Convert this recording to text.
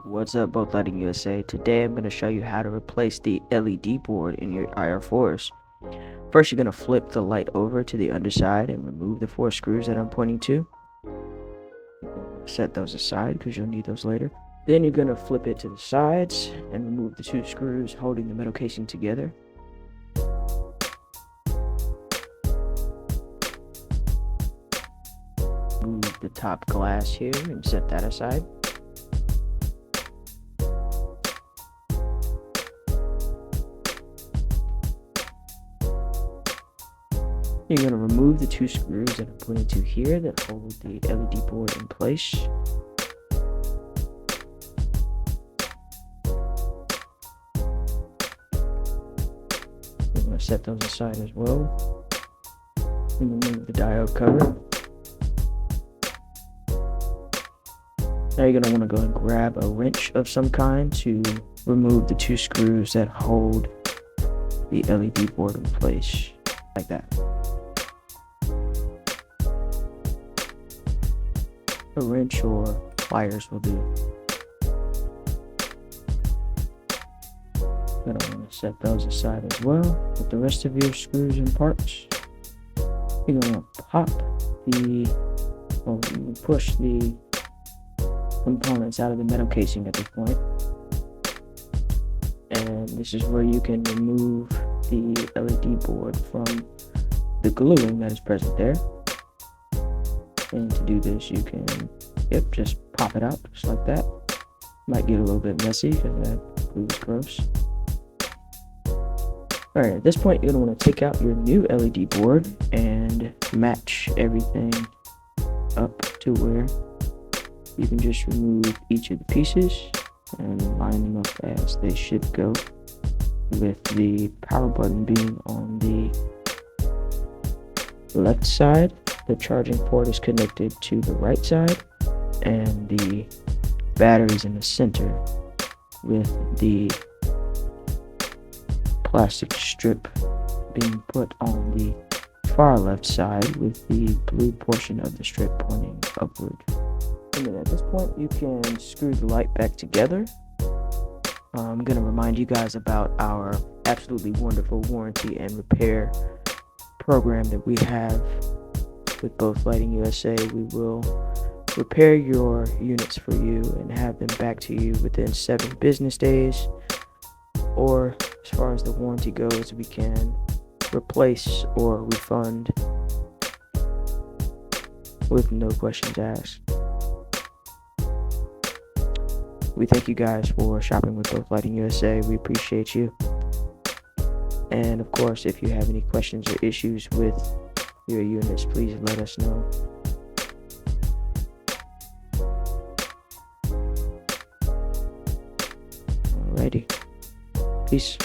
What's up, both Lighting USA? Today I'm going to show you how to replace the LED board in your IR-4s. First, you're going to flip the light over to the underside and remove the 4 screws that I'm pointing to. Set those aside because you'll need those later. Then you're going to flip it to the sides and remove the 2 screws holding the metal casing together. Move the top glass here and set that aside. You're going to remove the 2 screws that I'm pointing to here that hold the LED board in place. You're going to set those aside as well. And remove the diode cover. Now you're going to want to go and grab a wrench of some kind to remove the 2 screws that hold the LED board in place, like that. A wrench or pliers will do. Gonna want to set those aside as well with the rest of your screws and parts. You're gonna pop push the components out of the metal casing at this point. And this is where you can remove the LED board from the gluing that is present there. And to do this, you can just pop it out just like that. Might get a little bit messy because that glue is gross. Alright, at this point you're going to want to take out your new LED board and match everything up to where you can just remove each of the pieces and line them up as they should go, with the power button being on the left side. The charging port is connected to the right side, and the batteries in the center, with the plastic strip being put on the far left side, with the blue portion of the strip pointing upward. And then at this point you can screw the light back together. I'm going to remind you guys about our absolutely wonderful warranty and repair program that we have with both Lighting USA. We will repair your units for you and have them back to you within 7 business days. Or as far as the warranty goes, we can replace or refund with no questions asked. We thank you guys for shopping with both Lighting USA. We appreciate you. And of course, if you have any questions or issues with your units, please let us know. Alrighty. Peace.